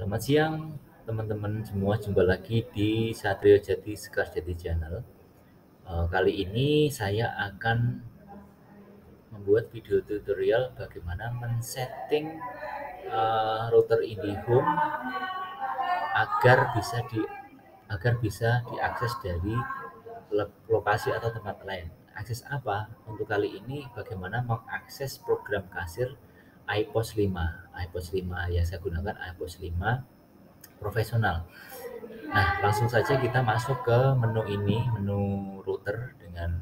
Selamat siang teman-teman semua, jumpa lagi di Satrio Jati Sekar Jati Channel. Kali ini saya akan membuat video tutorial bagaimana men-setting router IndiHome agar bisa diakses dari lokasi atau tempat lain. Akses apa? Untuk kali ini bagaimana mengakses program kasir iPOS 5. iPOS 5 yang saya gunakan iPOS 5 profesional. Nah, langsung saja kita masuk ke menu ini, menu router dengan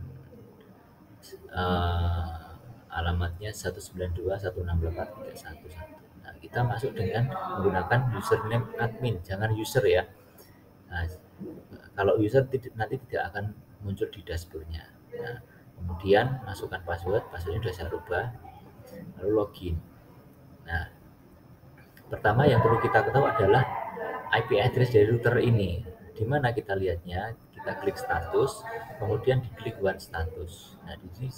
alamatnya 192.168.311. Nah, kita masuk dengan menggunakan username admin, jangan user ya. Nah, kalau user nanti tidak akan muncul di dashboardnya. Nah, kemudian masukkan passwordnya sudah saya rubah, lalu login. Nah, pertama yang perlu kita ketahui adalah IP address dari router ini. Di mana kita lihatnya? Kita klik status, kemudian diklik one status. Nah, di sini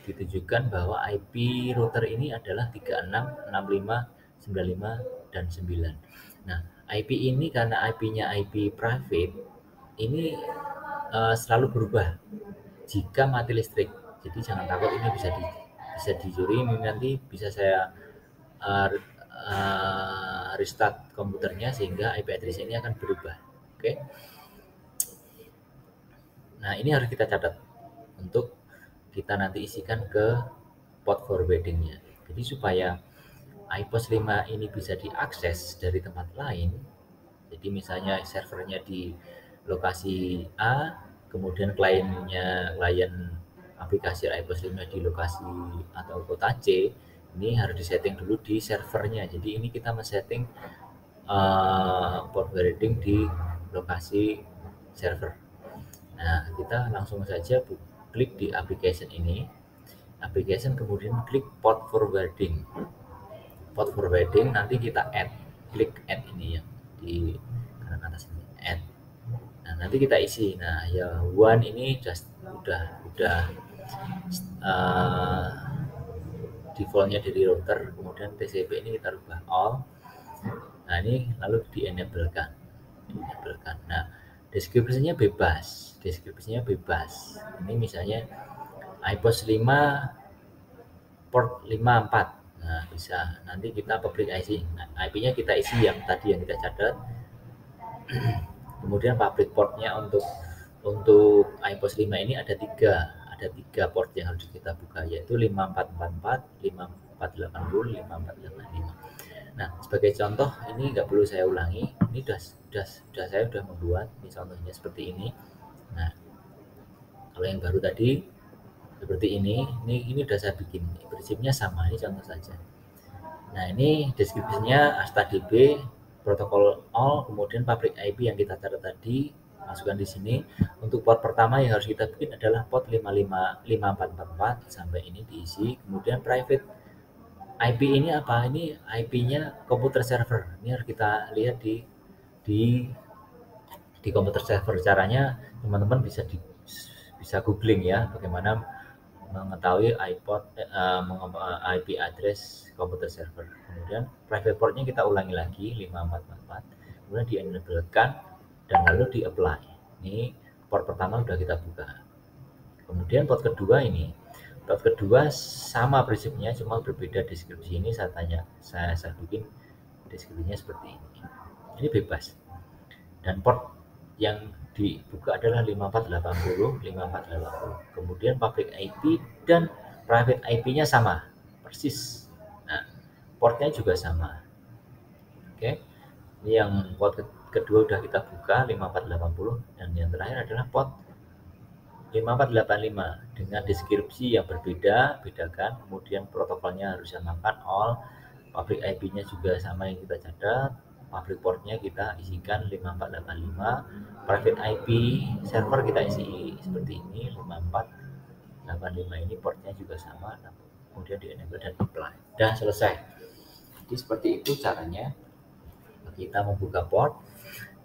ditujukan bahwa IP router ini adalah 366595 dan 9. Nah, IP ini karena IP-nya IP private, ini selalu berubah jika mati listrik. Jadi jangan takut ini bisa dicuri, ini nanti bisa saya restart komputernya sehingga IP address ini akan berubah. Oke. Nah, ini harus kita catat untuk kita nanti isikan ke port forwardingnya. Jadi supaya iPOS 5 ini bisa diakses dari tempat lain, jadi misalnya servernya di lokasi A, kemudian klien aplikasi iPOS 5 di lokasi atau kota C, ini harus disetting dulu di servernya. Jadi ini kita men-setting port forwarding di lokasi server. Nah, kita langsung saja klik di application ini, kemudian klik port forwarding. Port forwarding nanti kita klik add ini yang di kanan atas ini, add. Nah, nanti kita isi. Nah, ya one ini udah defaultnya dari router, kemudian TCP ini kita rubah all. Nah, ini lalu di-enablekan. Nah, deskripsinya bebas. Ini misalnya iPOS 5 port 54. Nah, bisa nanti kita public IC. Nah, IP-nya kita isi yang tadi yang kita catat. Kemudian public portnya untuk iPOS 5 ini ada tiga port yang harus kita buka, yaitu 5444, 5480, 5485. Nah, sebagai contoh ini nggak perlu saya ulangi, ini saya sudah membuat ini contohnya seperti ini. Nah, kalau yang baru tadi seperti ini udah saya bikin, prinsipnya sama, ini contoh saja. Nah, ini deskripsinya HTTP, protokol all, kemudian public IP yang kita catat tadi, masukkan di sini. Untuk port pertama yang harus kita bikin adalah port 5444 sampai ini diisi. Kemudian private IP ini apa? Ini IP-nya komputer server. Ini harus kita lihat di komputer server. Caranya teman-teman bisa googling ya, bagaimana mengetahui IP address komputer server. Kemudian private portnya kita ulangi lagi 5444, kemudian di-enablekan dan lalu di-apply. Ini port pertama sudah kita buka. Kemudian port kedua ini. Port kedua sama prinsipnya, cuma berbeda deskripsi. Ini saya bikin deskripsinya seperti ini. Ini bebas. Dan port yang dibuka adalah 5480, 5480. Kemudian public IP dan private IP-nya sama, persis. Nah, portnya juga sama. Oke. Ini yang port kedua udah kita buka 5480, dan yang terakhir adalah port 5485 dengan deskripsi yang bedakan, kemudian protokolnya harus samakan all, public IP-nya juga sama yang kita catat, public portnya kita isikan 5485, private IP server kita isi seperti ini 5485, ini portnya juga sama, kemudian di enable dan apply, dan selesai. Jadi seperti itu caranya kita membuka port.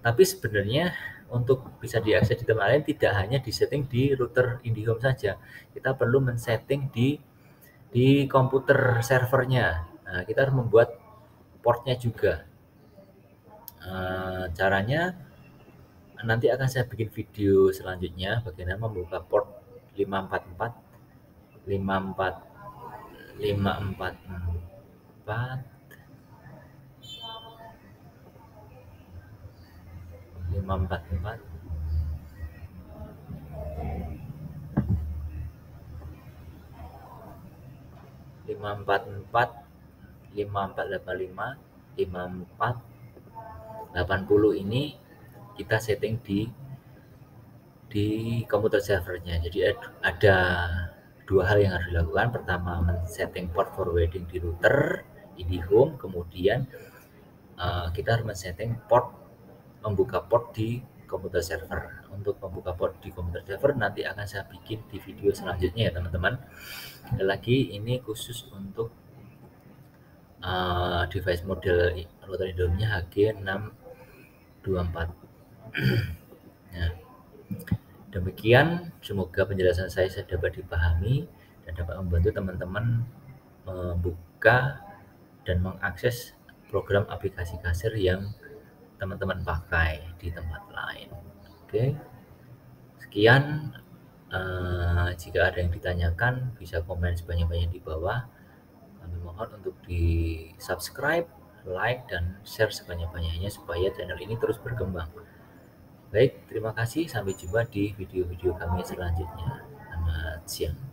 Tapi sebenarnya untuk bisa diakses di tempat lain tidak hanya disetting di router IndiHome saja, kita perlu men-setting di komputer servernya. Nah, kita harus membuat portnya juga. Caranya nanti akan saya bikin video selanjutnya bagaimana membuka port 544 544 544 544 5485 5480 ini kita setting di komputer servernya. Jadi ada dua hal yang harus dilakukan. Pertama, men-setting port forwarding di router IndiHome, kemudian kita harus men-setting port membuka port di komputer server. Untuk membuka port di komputer server nanti akan saya bikin di video selanjutnya ya teman-teman. Sekali lagi ini khusus untuk device model router Indomie HG624. Nah, demikian, semoga penjelasan saya dapat dipahami dan dapat membantu teman-teman membuka dan mengakses program aplikasi kasir yang teman-teman pakai di tempat lain. Oke, sekian. Jika ada yang ditanyakan bisa komen sebanyak-banyaknya di bawah. Kami mohon untuk di subscribe, like, dan share sebanyak-banyaknya supaya channel ini terus berkembang. Baik, terima kasih. Sampai jumpa di video-video kami selanjutnya. Selamat siang.